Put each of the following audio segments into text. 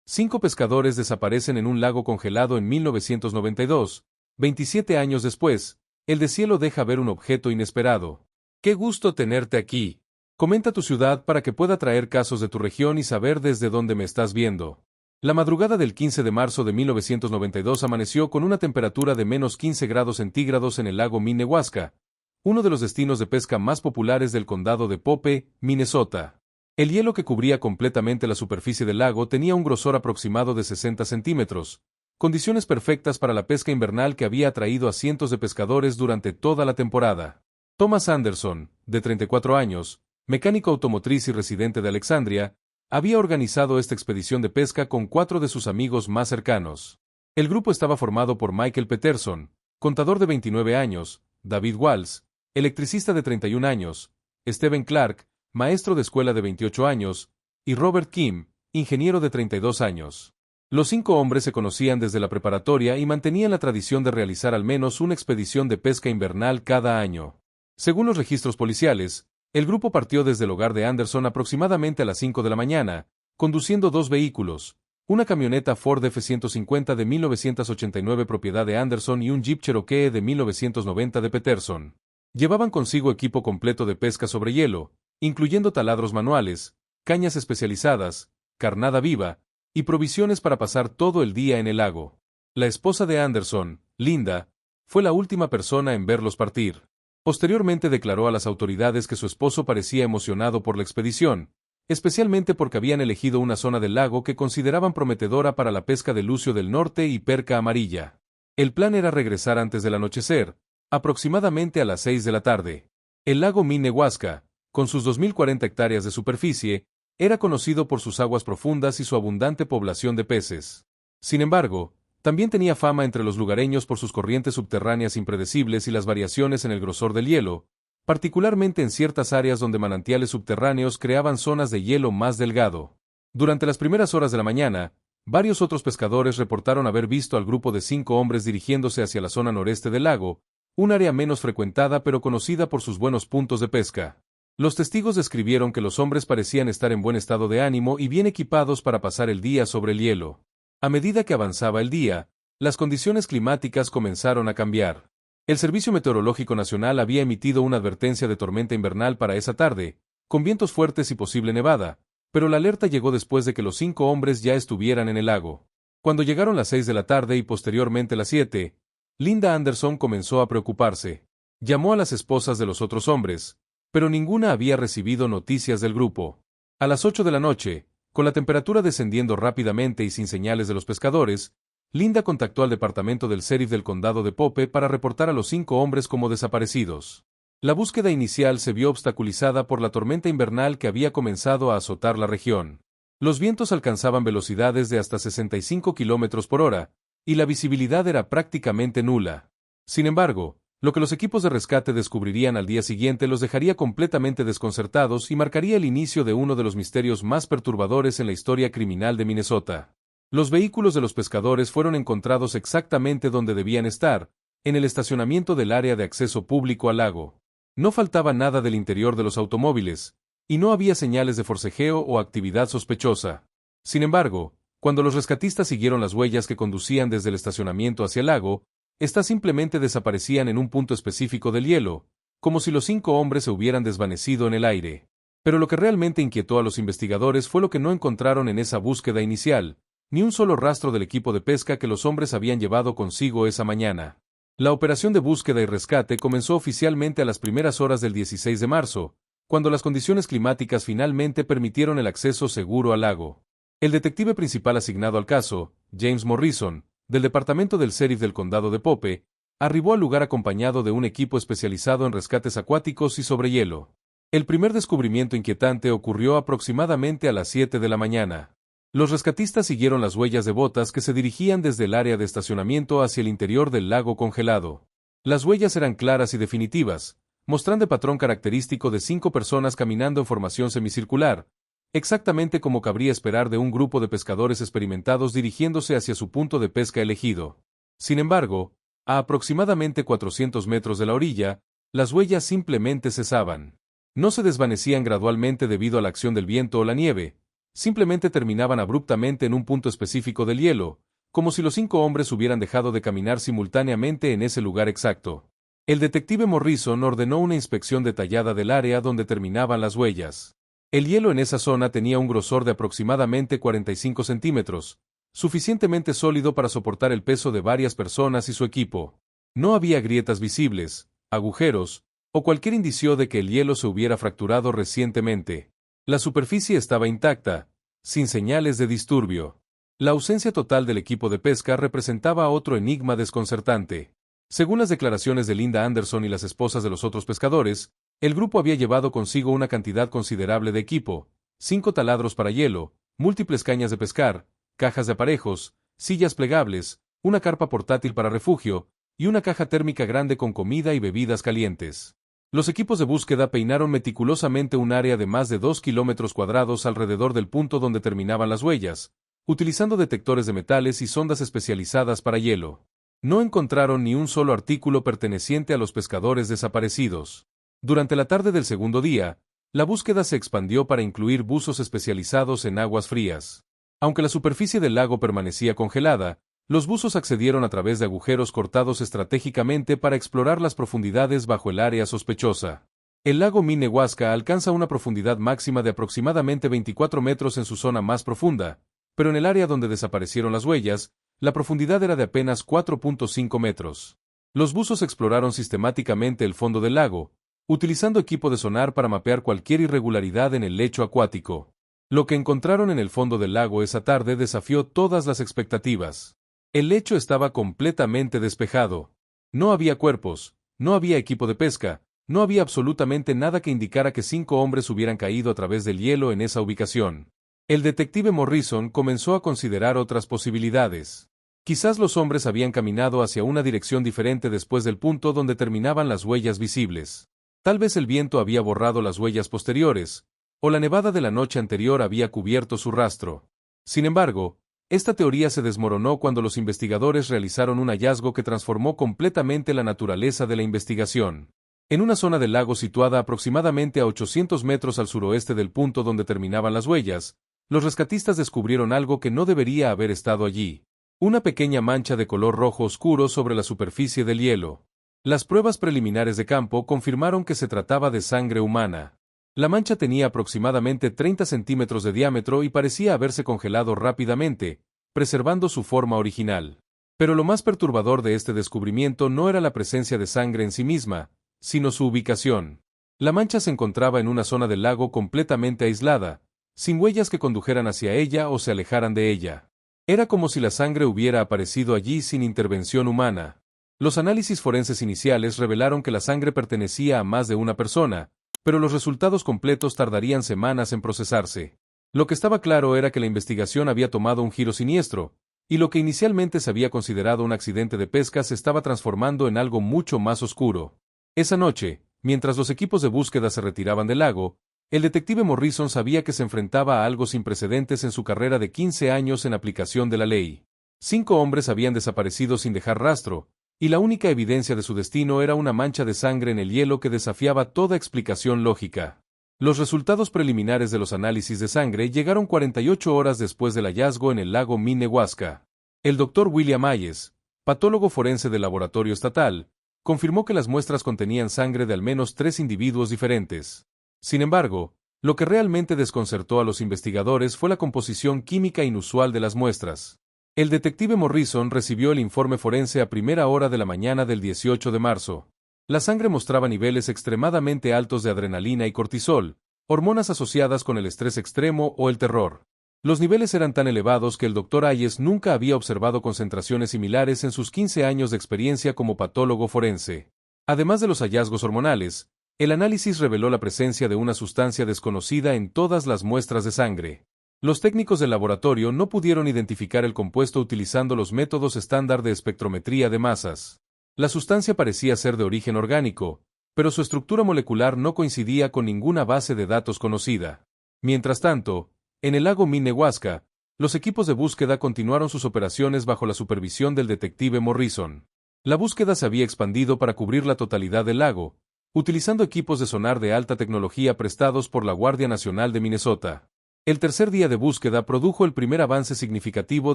5 pescadores desaparecen en un lago congelado en 1992. 27 años después, el deshielo deja ver un objeto inesperado. ¡Qué gusto tenerte aquí! Comenta tu ciudad para que pueda traer casos de tu región y saber desde dónde me estás viendo. La madrugada del 15 de marzo de 1992 amaneció con una temperatura de menos 15 grados centígrados en el lago Minnewaska, uno de los destinos de pesca más populares del condado de Pope, Minnesota. El hielo que cubría completamente la superficie del lago tenía un grosor aproximado de 60 centímetros, condiciones perfectas para la pesca invernal que había atraído a cientos de pescadores durante toda la temporada. Thomas Anderson, de 34 años, mecánico automotriz y residente de Alexandria, había organizado esta expedición de pesca con 4 de sus amigos más cercanos. El grupo estaba formado por Michael Peterson, contador de 29 años, David Walls, electricista de 31 años, Stephen Clark, maestro de escuela de 28 años, y Robert Kim, ingeniero de 32 años. Los 5 hombres se conocían desde la preparatoria y mantenían la tradición de realizar al menos una expedición de pesca invernal cada año. Según los registros policiales, el grupo partió desde el hogar de Anderson aproximadamente a las 5 de la mañana, conduciendo 2 vehículos, una camioneta Ford F-150 de 1989 propiedad de Anderson y un Jeep Cherokee de 1990 de Peterson. Llevaban consigo equipo completo de pesca sobre hielo, incluyendo taladros manuales, cañas especializadas, carnada viva, y provisiones para pasar todo el día en el lago. La esposa de Anderson, Linda, fue la última persona en verlos partir. Posteriormente declaró a las autoridades que su esposo parecía emocionado por la expedición, especialmente porque habían elegido una zona del lago que consideraban prometedora para la pesca de lucio del norte y perca amarilla. El plan era regresar antes del anochecer, aproximadamente a las 6 de la tarde. El lago Minnewaska, con sus 2.040 hectáreas de superficie, era conocido por sus aguas profundas y su abundante población de peces. Sin embargo, también tenía fama entre los lugareños por sus corrientes subterráneas impredecibles y las variaciones en el grosor del hielo, particularmente en ciertas áreas donde manantiales subterráneos creaban zonas de hielo más delgado. Durante las primeras horas de la mañana, varios otros pescadores reportaron haber visto al grupo de 5 hombres dirigiéndose hacia la zona noreste del lago, un área menos frecuentada pero conocida por sus buenos puntos de pesca. Los testigos describieron que los hombres parecían estar en buen estado de ánimo y bien equipados para pasar el día sobre el hielo. A medida que avanzaba el día, las condiciones climáticas comenzaron a cambiar. El Servicio Meteorológico Nacional había emitido una advertencia de tormenta invernal para esa tarde, con vientos fuertes y posible nevada, pero la alerta llegó después de que los 5 hombres ya estuvieran en el lago. Cuando llegaron las 6 de la tarde y posteriormente las 7, Linda Anderson comenzó a preocuparse. Llamó a las esposas de los otros hombres, pero ninguna había recibido noticias del grupo. A las 8 de la noche, con la temperatura descendiendo rápidamente y sin señales de los pescadores, Linda contactó al departamento del sheriff del condado de Pope para reportar a los 5 hombres como desaparecidos. La búsqueda inicial se vio obstaculizada por la tormenta invernal que había comenzado a azotar la región. Los vientos alcanzaban velocidades de hasta 65 kilómetros por hora, y la visibilidad era prácticamente nula. Sin embargo, lo que los equipos de rescate descubrirían al día siguiente los dejaría completamente desconcertados y marcaría el inicio de uno de los misterios más perturbadores en la historia criminal de Minnesota. Los vehículos de los pescadores fueron encontrados exactamente donde debían estar, en el estacionamiento del área de acceso público al lago. No faltaba nada del interior de los automóviles, y no había señales de forcejeo o actividad sospechosa. Sin embargo, cuando los rescatistas siguieron las huellas que conducían desde el estacionamiento hacia el lago, estas simplemente desaparecían en un punto específico del hielo, como si los 5 hombres se hubieran desvanecido en el aire. Pero lo que realmente inquietó a los investigadores fue lo que no encontraron en esa búsqueda inicial, ni un solo rastro del equipo de pesca que los hombres habían llevado consigo esa mañana. La operación de búsqueda y rescate comenzó oficialmente a las primeras horas del 16 de marzo, cuando las condiciones climáticas finalmente permitieron el acceso seguro al lago. El detective principal asignado al caso, James Morrison, del departamento del sheriff del condado de Pope, arribó al lugar acompañado de un equipo especializado en rescates acuáticos y sobre hielo. El primer descubrimiento inquietante ocurrió aproximadamente a las 7 de la mañana. Los rescatistas siguieron las huellas de botas que se dirigían desde el área de estacionamiento hacia el interior del lago congelado. Las huellas eran claras y definitivas, mostrando el patrón característico de 5 personas caminando en formación semicircular, exactamente como cabría esperar de un grupo de pescadores experimentados dirigiéndose hacia su punto de pesca elegido. Sin embargo, a aproximadamente 400 metros de la orilla, las huellas simplemente cesaban. No se desvanecían gradualmente debido a la acción del viento o la nieve, simplemente terminaban abruptamente en un punto específico del hielo, como si los 5 hombres hubieran dejado de caminar simultáneamente en ese lugar exacto. El detective Morrison ordenó una inspección detallada del área donde terminaban las huellas. El hielo en esa zona tenía un grosor de aproximadamente 45 centímetros, suficientemente sólido para soportar el peso de varias personas y su equipo. No había grietas visibles, agujeros, o cualquier indicio de que el hielo se hubiera fracturado recientemente. La superficie estaba intacta, sin señales de disturbio. La ausencia total del equipo de pesca representaba otro enigma desconcertante. Según las declaraciones de Linda Anderson y las esposas de los otros pescadores, el grupo había llevado consigo una cantidad considerable de equipo: 5 taladros para hielo, múltiples cañas de pescar, cajas de aparejos, sillas plegables, una carpa portátil para refugio, y una caja térmica grande con comida y bebidas calientes. Los equipos de búsqueda peinaron meticulosamente un área de más de 2 kilómetros cuadrados alrededor del punto donde terminaban las huellas, utilizando detectores de metales y sondas especializadas para hielo. No encontraron ni un solo artículo perteneciente a los pescadores desaparecidos. Durante la tarde del segundo día, la búsqueda se expandió para incluir buzos especializados en aguas frías. Aunque la superficie del lago permanecía congelada, los buzos accedieron a través de agujeros cortados estratégicamente para explorar las profundidades bajo el área sospechosa. El lago Minnewaska alcanza una profundidad máxima de aproximadamente 24 metros en su zona más profunda, pero en el área donde desaparecieron las huellas, la profundidad era de apenas 4.5 metros. Los buzos exploraron sistemáticamente el fondo del lago, utilizando equipo de sonar para mapear cualquier irregularidad en el lecho acuático. Lo que encontraron en el fondo del lago esa tarde desafió todas las expectativas. El lecho estaba completamente despejado. No había cuerpos, no había equipo de pesca, no había absolutamente nada que indicara que 5 hombres hubieran caído a través del hielo en esa ubicación. El detective Morrison comenzó a considerar otras posibilidades. Quizás los hombres habían caminado hacia una dirección diferente después del punto donde terminaban las huellas visibles. Tal vez el viento había borrado las huellas posteriores, o la nevada de la noche anterior había cubierto su rastro. Sin embargo, esta teoría se desmoronó cuando los investigadores realizaron un hallazgo que transformó completamente la naturaleza de la investigación. En una zona del lago situada aproximadamente a 800 metros al suroeste del punto donde terminaban las huellas, los rescatistas descubrieron algo que no debería haber estado allí: una pequeña mancha de color rojo oscuro sobre la superficie del hielo. Las pruebas preliminares de campo confirmaron que se trataba de sangre humana. La mancha tenía aproximadamente 30 centímetros de diámetro y parecía haberse congelado rápidamente, preservando su forma original. Pero lo más perturbador de este descubrimiento no era la presencia de sangre en sí misma, sino su ubicación. La mancha se encontraba en una zona del lago completamente aislada, sin huellas que condujeran hacia ella o se alejaran de ella. Era como si la sangre hubiera aparecido allí sin intervención humana. Los análisis forenses iniciales revelaron que la sangre pertenecía a más de una persona, pero los resultados completos tardarían semanas en procesarse. Lo que estaba claro era que la investigación había tomado un giro siniestro, y lo que inicialmente se había considerado un accidente de pesca se estaba transformando en algo mucho más oscuro. Esa noche, mientras los equipos de búsqueda se retiraban del lago, el detective Morrison sabía que se enfrentaba a algo sin precedentes en su carrera de 15 años en aplicación de la ley. 5 hombres habían desaparecido sin dejar rastro, y la única evidencia de su destino era una mancha de sangre en el hielo que desafiaba toda explicación lógica. Los resultados preliminares de los análisis de sangre llegaron 48 horas después del hallazgo en el lago Minnewaska. El doctor William Hayes, patólogo forense del laboratorio estatal, confirmó que las muestras contenían sangre de al menos 3 individuos diferentes. Sin embargo, lo que realmente desconcertó a los investigadores fue la composición química inusual de las muestras. El detective Morrison recibió el informe forense a primera hora de la mañana del 18 de marzo. La sangre mostraba niveles extremadamente altos de adrenalina y cortisol, hormonas asociadas con el estrés extremo o el terror. Los niveles eran tan elevados que el Dr. Hayes nunca había observado concentraciones similares en sus 15 años de experiencia como patólogo forense. Además de los hallazgos hormonales, el análisis reveló la presencia de una sustancia desconocida en todas las muestras de sangre. Los técnicos del laboratorio no pudieron identificar el compuesto utilizando los métodos estándar de espectrometría de masas. La sustancia parecía ser de origen orgánico, pero su estructura molecular no coincidía con ninguna base de datos conocida. Mientras tanto, en el lago Minnewaska, los equipos de búsqueda continuaron sus operaciones bajo la supervisión del detective Morrison. La búsqueda se había expandido para cubrir la totalidad del lago, utilizando equipos de sonar de alta tecnología prestados por la Guardia Nacional de Minnesota. El tercer día de búsqueda produjo el primer avance significativo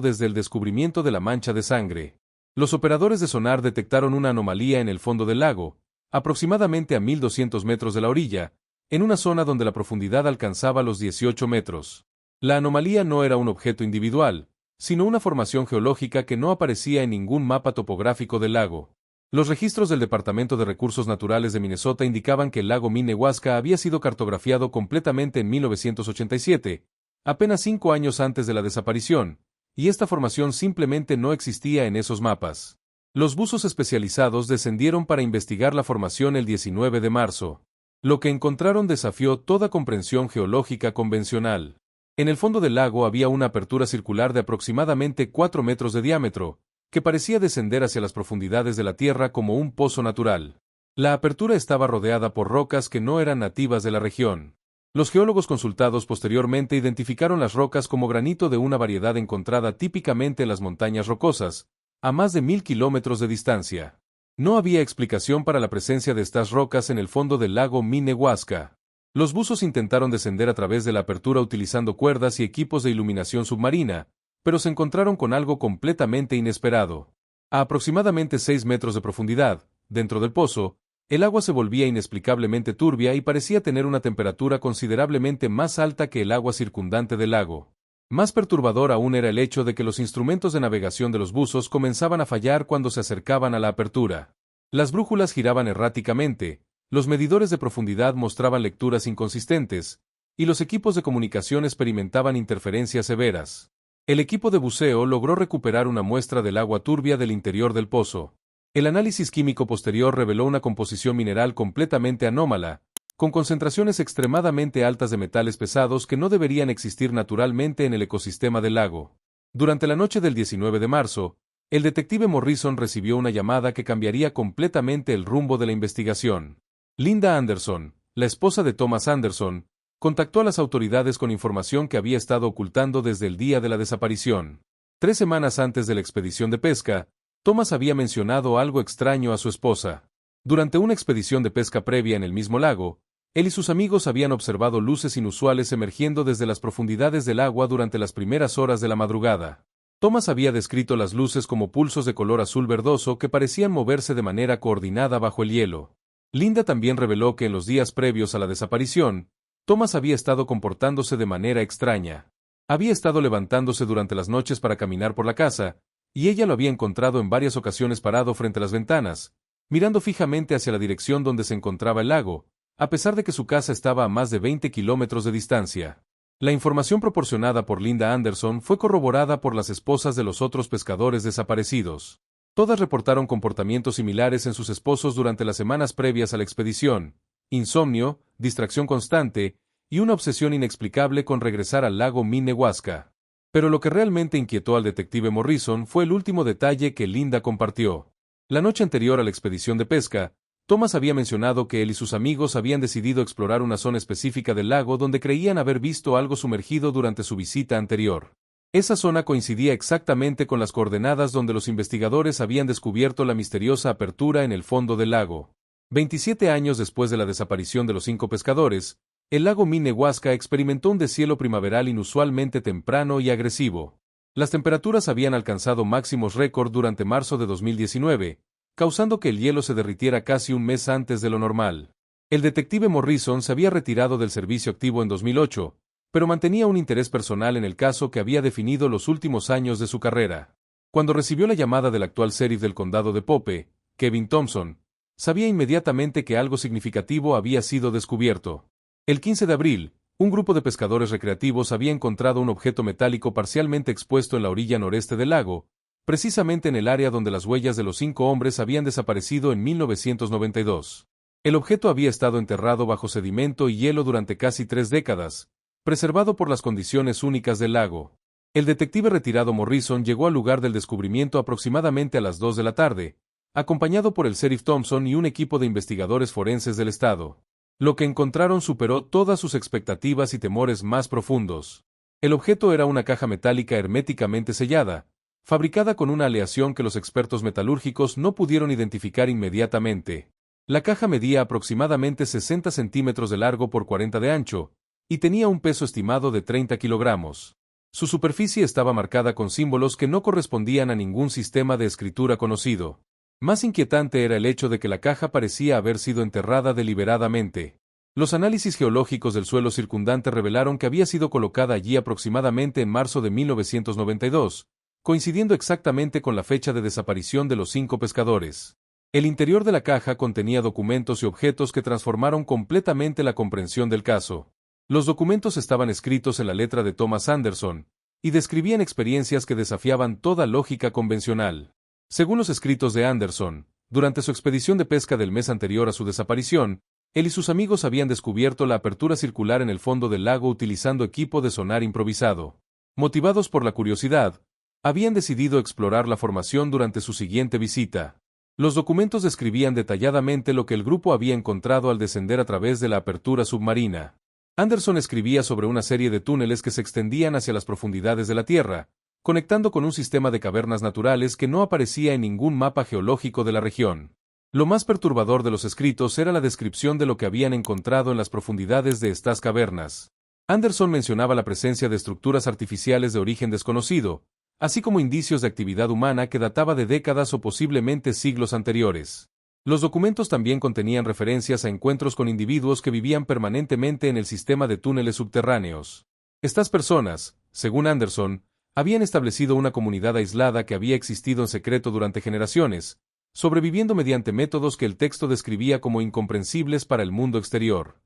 desde el descubrimiento de la mancha de sangre. Los operadores de sonar detectaron una anomalía en el fondo del lago, aproximadamente a 1200 metros de la orilla, en una zona donde la profundidad alcanzaba los 18 metros. La anomalía no era un objeto individual, sino una formación geológica que no aparecía en ningún mapa topográfico del lago. Los registros del Departamento de Recursos Naturales de Minnesota indicaban que el lago Minnewaska había sido cartografiado completamente en 1987, apenas 5 años antes de la desaparición, y esta formación simplemente no existía en esos mapas. Los buzos especializados descendieron para investigar la formación el 19 de marzo. Lo que encontraron desafió toda comprensión geológica convencional. En el fondo del lago había una apertura circular de aproximadamente 4 metros de diámetro, que parecía descender hacia las profundidades de la tierra como un pozo natural. La apertura estaba rodeada por rocas que no eran nativas de la región. Los geólogos consultados posteriormente identificaron las rocas como granito de una variedad encontrada típicamente en las montañas rocosas, a más de 1000 kilómetros de distancia. No había explicación para la presencia de estas rocas en el fondo del lago Minnewaska. Los buzos intentaron descender a través de la apertura utilizando cuerdas y equipos de iluminación submarina, pero se encontraron con algo completamente inesperado. A aproximadamente 6 metros de profundidad, dentro del pozo, el agua se volvía inexplicablemente turbia y parecía tener una temperatura considerablemente más alta que el agua circundante del lago. Más perturbador aún era el hecho de que los instrumentos de navegación de los buzos comenzaban a fallar cuando se acercaban a la apertura. Las brújulas giraban erráticamente, los medidores de profundidad mostraban lecturas inconsistentes, y los equipos de comunicación experimentaban interferencias severas. El equipo de buceo logró recuperar una muestra del agua turbia del interior del pozo. El análisis químico posterior reveló una composición mineral completamente anómala, con concentraciones extremadamente altas de metales pesados que no deberían existir naturalmente en el ecosistema del lago. Durante la noche del 19 de marzo, el detective Morrison recibió una llamada que cambiaría completamente el rumbo de la investigación. Linda Anderson, la esposa de Thomas Anderson, contactó a las autoridades con información que había estado ocultando desde el día de la desaparición. 3 semanas antes de la expedición de pesca, Thomas había mencionado algo extraño a su esposa. Durante una expedición de pesca previa en el mismo lago, él y sus amigos habían observado luces inusuales emergiendo desde las profundidades del agua durante las primeras horas de la madrugada. Thomas había descrito las luces como pulsos de color azul verdoso que parecían moverse de manera coordinada bajo el hielo. Linda también reveló que en los días previos a la desaparición, Thomas había estado comportándose de manera extraña. Había estado levantándose durante las noches para caminar por la casa, y ella lo había encontrado en varias ocasiones parado frente a las ventanas, mirando fijamente hacia la dirección donde se encontraba el lago, a pesar de que su casa estaba a más de 20 kilómetros de distancia. La información proporcionada por Linda Anderson fue corroborada por las esposas de los otros pescadores desaparecidos. Todas reportaron comportamientos similares en sus esposos durante las semanas previas a la expedición: insomnio, distracción constante, y una obsesión inexplicable con regresar al lago Minnewaska. Pero lo que realmente inquietó al detective Morrison fue el último detalle que Linda compartió. La noche anterior a la expedición de pesca, Thomas había mencionado que él y sus amigos habían decidido explorar una zona específica del lago donde creían haber visto algo sumergido durante su visita anterior. Esa zona coincidía exactamente con las coordenadas donde los investigadores habían descubierto la misteriosa apertura en el fondo del lago. 27 años después de la desaparición de los 5 pescadores, el lago Minnewaska experimentó un deshielo primaveral inusualmente temprano y agresivo. Las temperaturas habían alcanzado máximos récord durante marzo de 2019, causando que el hielo se derritiera casi un mes antes de lo normal. El detective Morrison se había retirado del servicio activo en 2008, pero mantenía un interés personal en el caso que había definido los últimos años de su carrera. Cuando recibió la llamada del actual sheriff del condado de Pope, Kevin Thompson, sabía inmediatamente que algo significativo había sido descubierto. El 15 de abril, un grupo de pescadores recreativos había encontrado un objeto metálico parcialmente expuesto en la orilla noreste del lago, precisamente en el área donde las huellas de los 5 hombres habían desaparecido en 1992. El objeto había estado enterrado bajo sedimento y hielo durante casi 3 décadas, preservado por las condiciones únicas del lago. El detective retirado Morrison llegó al lugar del descubrimiento aproximadamente a las 2 de la tarde, acompañado por el sheriff Thompson y un equipo de investigadores forenses del estado. Lo que encontraron superó todas sus expectativas y temores más profundos. El objeto era una caja metálica herméticamente sellada, fabricada con una aleación que los expertos metalúrgicos no pudieron identificar inmediatamente. La caja medía aproximadamente 60 centímetros de largo por 40 de ancho, y tenía un peso estimado de 30 kilogramos. Su superficie estaba marcada con símbolos que no correspondían a ningún sistema de escritura conocido. Más inquietante era el hecho de que la caja parecía haber sido enterrada deliberadamente. Los análisis geológicos del suelo circundante revelaron que había sido colocada allí aproximadamente en marzo de 1992, coincidiendo exactamente con la fecha de desaparición de los 5 pescadores. El interior de la caja contenía documentos y objetos que transformaron completamente la comprensión del caso. Los documentos estaban escritos en la letra de Thomas Anderson, y describían experiencias que desafiaban toda lógica convencional. Según los escritos de Anderson, durante su expedición de pesca del mes anterior a su desaparición, él y sus amigos habían descubierto la apertura circular en el fondo del lago utilizando equipo de sonar improvisado. Motivados por la curiosidad, habían decidido explorar la formación durante su siguiente visita. Los documentos describían detalladamente lo que el grupo había encontrado al descender a través de la apertura submarina. Anderson escribía sobre una serie de túneles que se extendían hacia las profundidades de la Tierra, conectando con un sistema de cavernas naturales que no aparecía en ningún mapa geológico de la región. Lo más perturbador de los escritos era la descripción de lo que habían encontrado en las profundidades de estas cavernas. Anderson mencionaba la presencia de estructuras artificiales de origen desconocido, así como indicios de actividad humana que databa de décadas o posiblemente siglos anteriores. Los documentos también contenían referencias a encuentros con individuos que vivían permanentemente en el sistema de túneles subterráneos. Estas personas, según Anderson, habían establecido una comunidad aislada que había existido en secreto durante generaciones, sobreviviendo mediante métodos que el texto describía como incomprensibles para el mundo exterior.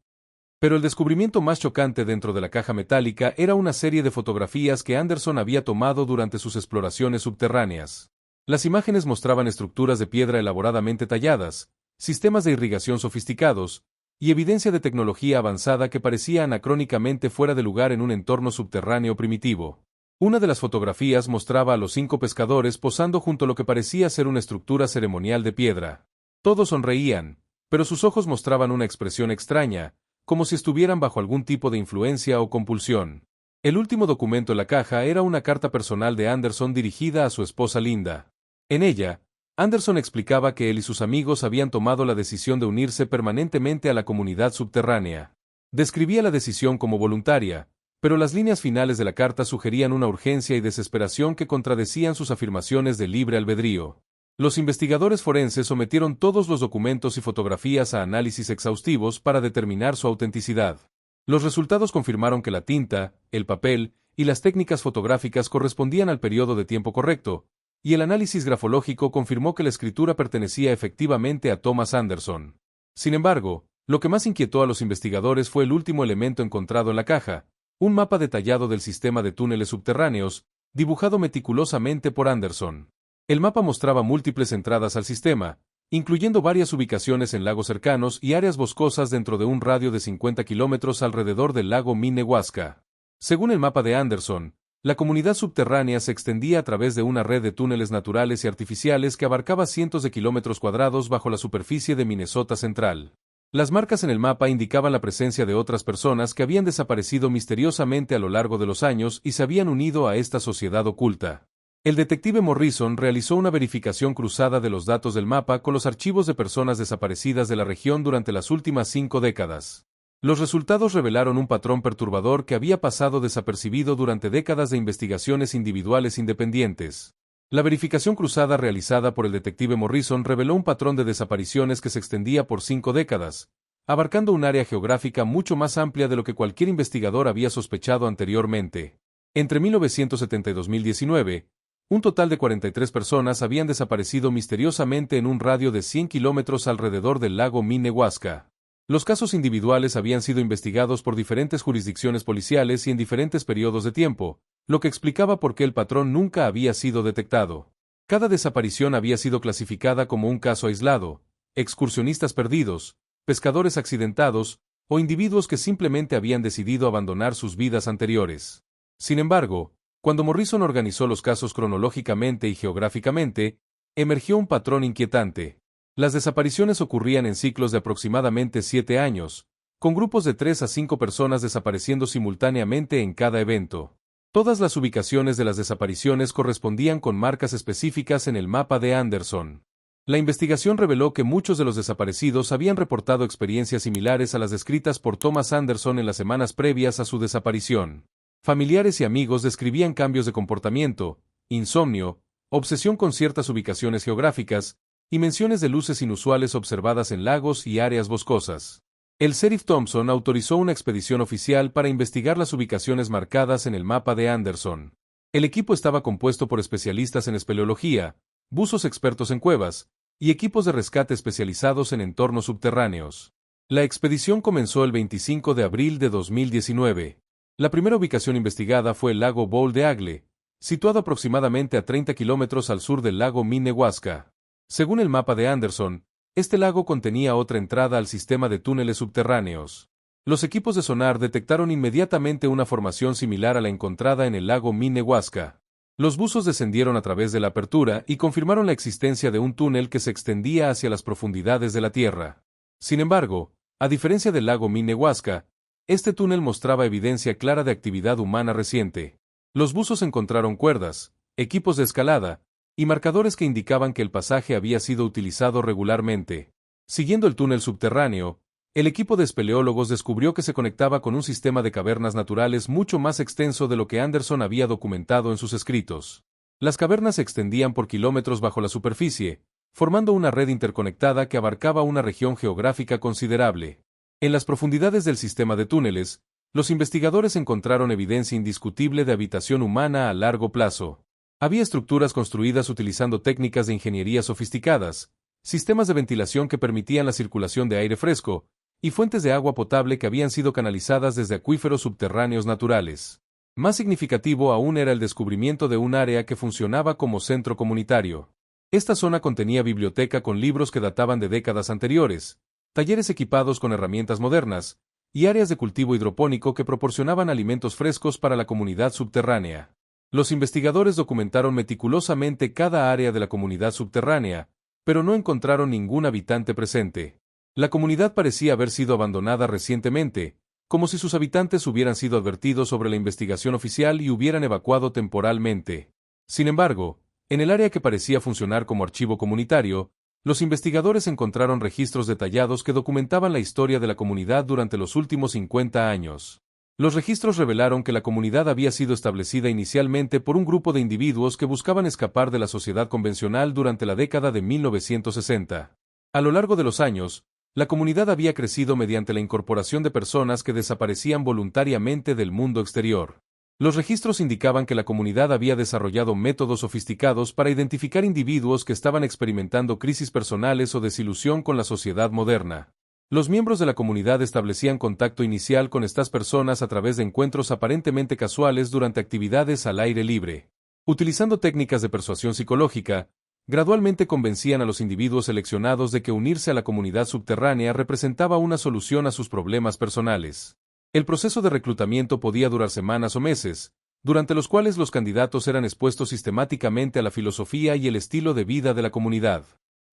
Pero el descubrimiento más chocante dentro de la caja metálica era una serie de fotografías que Anderson había tomado durante sus exploraciones subterráneas. Las imágenes mostraban estructuras de piedra elaboradamente talladas, sistemas de irrigación sofisticados, y evidencia de tecnología avanzada que parecía anacrónicamente fuera de lugar en un entorno subterráneo primitivo. Una de las fotografías mostraba a los 5 pescadores posando junto a lo que parecía ser una estructura ceremonial de piedra. Todos sonreían, pero sus ojos mostraban una expresión extraña, como si estuvieran bajo algún tipo de influencia o compulsión. El último documento en la caja era una carta personal de Anderson dirigida a su esposa Linda. En ella, Anderson explicaba que él y sus amigos habían tomado la decisión de unirse permanentemente a la comunidad subterránea. Describía la decisión como voluntaria, pero las líneas finales de la carta sugerían una urgencia y desesperación que contradecían sus afirmaciones de libre albedrío. Los investigadores forenses sometieron todos los documentos y fotografías a análisis exhaustivos para determinar su autenticidad. Los resultados confirmaron que la tinta, el papel y las técnicas fotográficas correspondían al periodo de tiempo correcto, y el análisis grafológico confirmó que la escritura pertenecía efectivamente a Thomas Anderson. Sin embargo, lo que más inquietó a los investigadores fue el último elemento encontrado en la caja, un mapa detallado del sistema de túneles subterráneos, dibujado meticulosamente por Anderson. El mapa mostraba múltiples entradas al sistema, incluyendo varias ubicaciones en lagos cercanos y áreas boscosas dentro de un radio de 50 kilómetros alrededor del lago Minnewaska. Según el mapa de Anderson, la comunidad subterránea se extendía a través de una red de túneles naturales y artificiales que abarcaba cientos de kilómetros cuadrados bajo la superficie de Minnesota central. Las marcas en el mapa indicaban la presencia de otras personas que habían desaparecido misteriosamente a lo largo de los años y se habían unido a esta sociedad oculta. El detective Morrison realizó una verificación cruzada de los datos del mapa con los archivos de personas desaparecidas de la región durante las últimas 5 décadas. Los resultados revelaron un patrón perturbador que había pasado desapercibido durante décadas de investigaciones individuales independientes. La verificación cruzada realizada por el detective Morrison reveló un patrón de desapariciones que se extendía por 5 décadas, abarcando un área geográfica mucho más amplia de lo que cualquier investigador había sospechado anteriormente. Entre 1970 y 2019, un total de 43 personas habían desaparecido misteriosamente en un radio de 100 kilómetros alrededor del lago Minnewaska. Los casos individuales habían sido investigados por diferentes jurisdicciones policiales y en diferentes periodos de tiempo, lo que explicaba por qué el patrón nunca había sido detectado. Cada desaparición había sido clasificada como un caso aislado, excursionistas perdidos, pescadores accidentados, o individuos que simplemente habían decidido abandonar sus vidas anteriores. Sin embargo, cuando Morrison organizó los casos cronológicamente y geográficamente, emergió un patrón inquietante. Las desapariciones ocurrían en ciclos de aproximadamente 7 años, con grupos de 3 a 5 personas desapareciendo simultáneamente en cada evento. Todas las ubicaciones de las desapariciones correspondían con marcas específicas en el mapa de Anderson. La investigación reveló que muchos de los desaparecidos habían reportado experiencias similares a las descritas por Thomas Anderson en las semanas previas a su desaparición. Familiares y amigos describían cambios de comportamiento, insomnio, obsesión con ciertas ubicaciones geográficas, y menciones de luces inusuales observadas en lagos y áreas boscosas. El sheriff Thompson autorizó una expedición oficial para investigar las ubicaciones marcadas en el mapa de Anderson. El equipo estaba compuesto por especialistas en espeleología, buzos expertos en cuevas, y equipos de rescate especializados en entornos subterráneos. La expedición comenzó el 25 de abril de 2019. La primera ubicación investigada fue el lago Bowl de Agle, situado aproximadamente a 30 kilómetros al sur del lago Minnewaska. Según el mapa de Anderson, este lago contenía otra entrada al sistema de túneles subterráneos. Los equipos de sonar detectaron inmediatamente una formación similar a la encontrada en el lago Minnewaska. Los buzos descendieron a través de la apertura y confirmaron la existencia de un túnel que se extendía hacia las profundidades de la Tierra. Sin embargo, a diferencia del lago Minnewaska, este túnel mostraba evidencia clara de actividad humana reciente. Los buzos encontraron cuerdas, equipos de escalada, y marcadores que indicaban que el pasaje había sido utilizado regularmente. Siguiendo el túnel subterráneo, el equipo de espeleólogos descubrió que se conectaba con un sistema de cavernas naturales mucho más extenso de lo que Anderson había documentado en sus escritos. Las cavernas se extendían por kilómetros bajo la superficie, formando una red interconectada que abarcaba una región geográfica considerable. En las profundidades del sistema de túneles, los investigadores encontraron evidencia indiscutible de habitación humana a largo plazo. Había estructuras construidas utilizando técnicas de ingeniería sofisticadas, sistemas de ventilación que permitían la circulación de aire fresco, y fuentes de agua potable que habían sido canalizadas desde acuíferos subterráneos naturales. Más significativo aún era el descubrimiento de un área que funcionaba como centro comunitario. Esta zona contenía biblioteca con libros que databan de décadas anteriores, talleres equipados con herramientas modernas, y áreas de cultivo hidropónico que proporcionaban alimentos frescos para la comunidad subterránea. Los investigadores documentaron meticulosamente cada área de la comunidad subterránea, pero no encontraron ningún habitante presente. La comunidad parecía haber sido abandonada recientemente, como si sus habitantes hubieran sido advertidos sobre la investigación oficial y hubieran evacuado temporalmente. Sin embargo, en el área que parecía funcionar como archivo comunitario, los investigadores encontraron registros detallados que documentaban la historia de la comunidad durante los últimos 50 años. Los registros revelaron que la comunidad había sido establecida inicialmente por un grupo de individuos que buscaban escapar de la sociedad convencional durante la década de 1960. A lo largo de los años, la comunidad había crecido mediante la incorporación de personas que desaparecían voluntariamente del mundo exterior. Los registros indicaban que la comunidad había desarrollado métodos sofisticados para identificar individuos que estaban experimentando crisis personales o desilusión con la sociedad moderna. Los miembros de la comunidad establecían contacto inicial con estas personas a través de encuentros aparentemente casuales durante actividades al aire libre. Utilizando técnicas de persuasión psicológica, gradualmente convencían a los individuos seleccionados de que unirse a la comunidad subterránea representaba una solución a sus problemas personales. El proceso de reclutamiento podía durar semanas o meses, durante los cuales los candidatos eran expuestos sistemáticamente a la filosofía y el estilo de vida de la comunidad.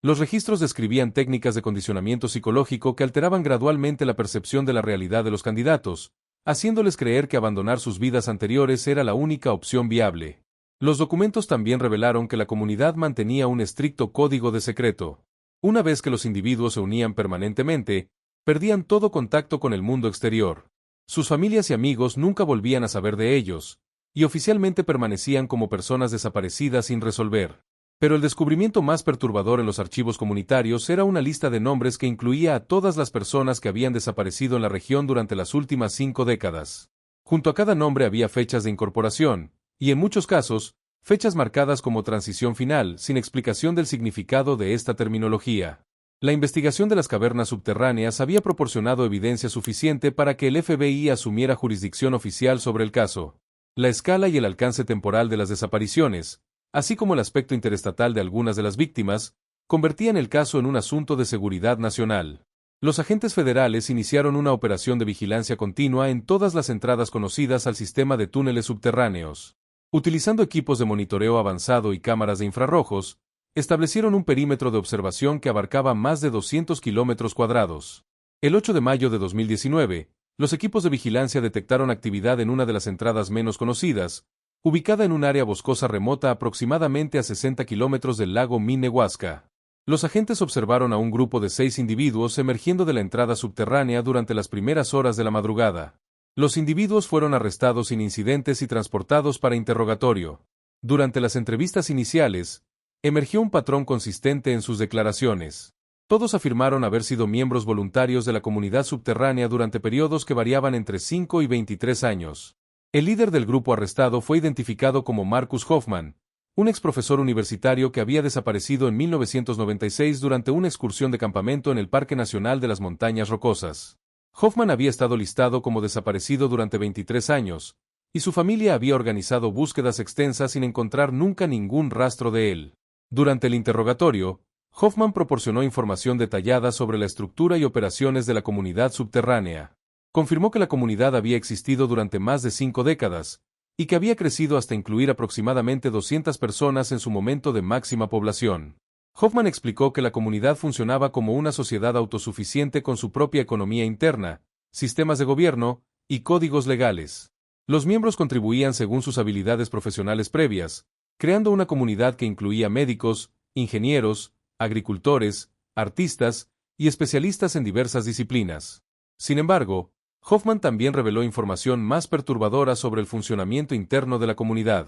Los registros describían técnicas de condicionamiento psicológico que alteraban gradualmente la percepción de la realidad de los candidatos, haciéndoles creer que abandonar sus vidas anteriores era la única opción viable. Los documentos también revelaron que la comunidad mantenía un estricto código de secreto. Una vez que los individuos se unían permanentemente, perdían todo contacto con el mundo exterior. Sus familias y amigos nunca volvían a saber de ellos, y oficialmente permanecían como personas desaparecidas sin resolver. Pero el descubrimiento más perturbador en los archivos comunitarios era una lista de nombres que incluía a todas las personas que habían desaparecido en la región durante las últimas 5 décadas. Junto a cada nombre había fechas de incorporación, y en muchos casos, fechas marcadas como transición final, sin explicación del significado de esta terminología. La investigación de las cavernas subterráneas había proporcionado evidencia suficiente para que el FBI asumiera jurisdicción oficial sobre el caso. La escala y el alcance temporal de las desapariciones, así como el aspecto interestatal de algunas de las víctimas, convertían el caso en un asunto de seguridad nacional. Los agentes federales iniciaron una operación de vigilancia continua en todas las entradas conocidas al sistema de túneles subterráneos. Utilizando equipos de monitoreo avanzado y cámaras de infrarrojos, establecieron un perímetro de observación que abarcaba más de 200 kilómetros cuadrados. El 8 de mayo de 2019, los equipos de vigilancia detectaron actividad en una de las entradas menos conocidas, ubicada en un área boscosa remota aproximadamente a 60 kilómetros del lago Minnewaska. Los agentes observaron a un grupo de 6 individuos emergiendo de la entrada subterránea durante las primeras horas de la madrugada. Los individuos fueron arrestados sin incidentes y transportados para interrogatorio. Durante las entrevistas iniciales, emergió un patrón consistente en sus declaraciones. Todos afirmaron haber sido miembros voluntarios de la comunidad subterránea durante periodos que variaban entre 5 y 23 años. El líder del grupo arrestado fue identificado como Marcus Hoffman, un exprofesor universitario que había desaparecido en 1996 durante una excursión de campamento en el Parque Nacional de las Montañas Rocosas. Hoffman había estado listado como desaparecido durante 23 años, y su familia había organizado búsquedas extensas sin encontrar nunca ningún rastro de él. Durante el interrogatorio, Hoffman proporcionó información detallada sobre la estructura y operaciones de la comunidad subterránea. Confirmó que la comunidad había existido durante más de 5 décadas, y que había crecido hasta incluir aproximadamente 200 personas en su momento de máxima población. Hoffman explicó que la comunidad funcionaba como una sociedad autosuficiente con su propia economía interna, sistemas de gobierno y códigos legales. Los miembros contribuían según sus habilidades profesionales previas, creando una comunidad que incluía médicos, ingenieros, agricultores, artistas y especialistas en diversas disciplinas. Sin embargo, Hoffman también reveló información más perturbadora sobre el funcionamiento interno de la comunidad.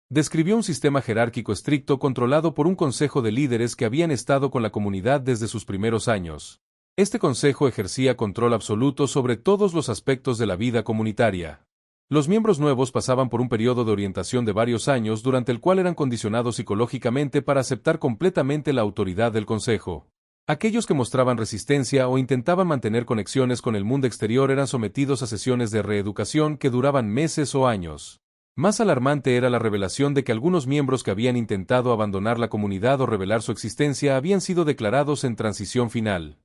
Describió un sistema jerárquico estricto controlado por un consejo de líderes que habían estado con la comunidad desde sus primeros años. Este consejo ejercía control absoluto sobre todos los aspectos de la vida comunitaria. Los miembros nuevos pasaban por un periodo de orientación de varios años durante el cual eran condicionados psicológicamente para aceptar completamente la autoridad del consejo. Aquellos que mostraban resistencia o intentaban mantener conexiones con el mundo exterior eran sometidos a sesiones de reeducación que duraban meses o años. Más alarmante era la revelación de que algunos miembros que habían intentado abandonar la comunidad o revelar su existencia habían sido declarados en transición final.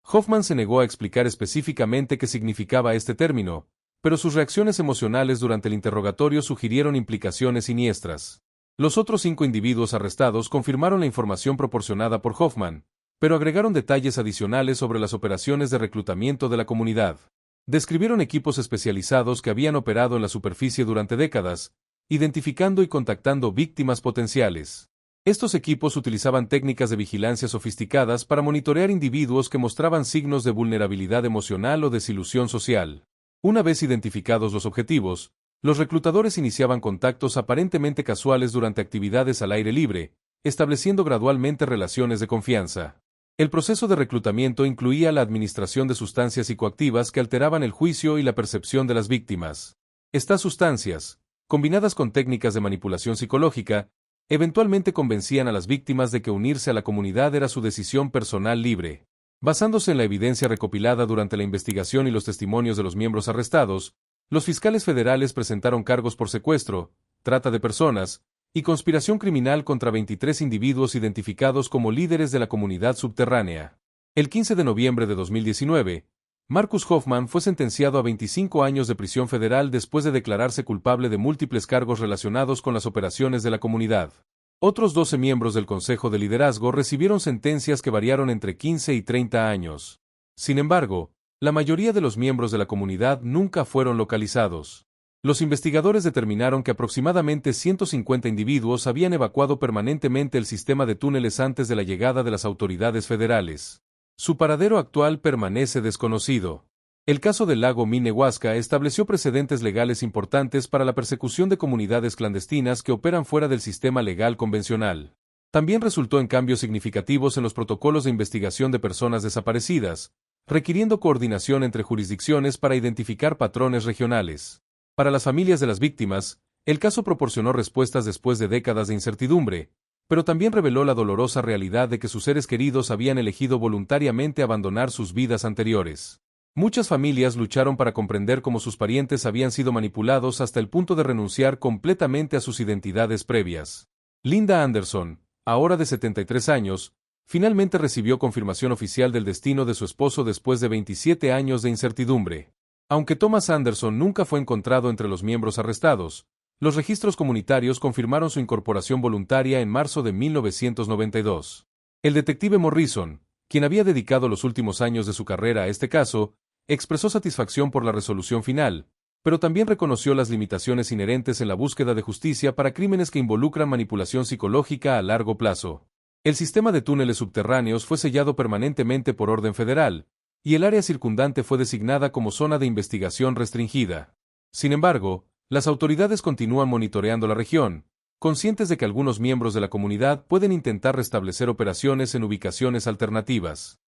Hoffman se negó a explicar específicamente qué significaba este término, pero sus reacciones emocionales durante el interrogatorio sugirieron implicaciones siniestras. Los otros 5 individuos arrestados confirmaron la información proporcionada por Hoffman, pero agregaron detalles adicionales sobre las operaciones de reclutamiento de la comunidad. Describieron equipos especializados que habían operado en la superficie durante décadas, identificando y contactando víctimas potenciales. Estos equipos utilizaban técnicas de vigilancia sofisticadas para monitorear individuos que mostraban signos de vulnerabilidad emocional o desilusión social. Una vez identificados los objetivos, los reclutadores iniciaban contactos aparentemente casuales durante actividades al aire libre, estableciendo gradualmente relaciones de confianza. El proceso de reclutamiento incluía la administración de sustancias psicoactivas que alteraban el juicio y la percepción de las víctimas. Estas sustancias, combinadas con técnicas de manipulación psicológica, eventualmente convencían a las víctimas de que unirse a la comunidad era su decisión personal libre. Basándose en la evidencia recopilada durante la investigación y los testimonios de los miembros arrestados, los fiscales federales presentaron cargos por secuestro, trata de personas, y conspiración criminal contra 23 individuos identificados como líderes de la comunidad subterránea. El 15 de noviembre de 2019, Marcus Hoffman fue sentenciado a 25 años de prisión federal después de declararse culpable de múltiples cargos relacionados con las operaciones de la comunidad. Otros 12 miembros del Consejo de Liderazgo recibieron sentencias que variaron entre 15 y 30 años. Sin embargo, la mayoría de los miembros de la comunidad nunca fueron localizados. Los investigadores determinaron que aproximadamente 150 individuos habían evacuado permanentemente el sistema de túneles antes de la llegada de las autoridades federales. Su paradero actual permanece desconocido. El caso del lago Minnewaska estableció precedentes legales importantes para la persecución de comunidades clandestinas que operan fuera del sistema legal convencional. También resultó en cambios significativos en los protocolos de investigación de personas desaparecidas, requiriendo coordinación entre jurisdicciones para identificar patrones regionales. Para las familias de las víctimas, el caso proporcionó respuestas después de décadas de incertidumbre, pero también reveló la dolorosa realidad de que sus seres queridos habían elegido voluntariamente abandonar sus vidas anteriores. Muchas familias lucharon para comprender cómo sus parientes habían sido manipulados hasta el punto de renunciar completamente a sus identidades previas. Linda Anderson, ahora de 73 años, finalmente recibió confirmación oficial del destino de su esposo después de 27 años de incertidumbre. Aunque Thomas Anderson nunca fue encontrado entre los miembros arrestados, los registros comunitarios confirmaron su incorporación voluntaria en marzo de 1992. El detective Morrison, quien había dedicado los últimos años de su carrera a este caso, expresó satisfacción por la resolución final, pero también reconoció las limitaciones inherentes en la búsqueda de justicia para crímenes que involucran manipulación psicológica a largo plazo. El sistema de túneles subterráneos fue sellado permanentemente por orden federal, y el área circundante fue designada como zona de investigación restringida. Sin embargo, las autoridades continúan monitoreando la región, conscientes de que algunos miembros de la comunidad pueden intentar restablecer operaciones en ubicaciones alternativas.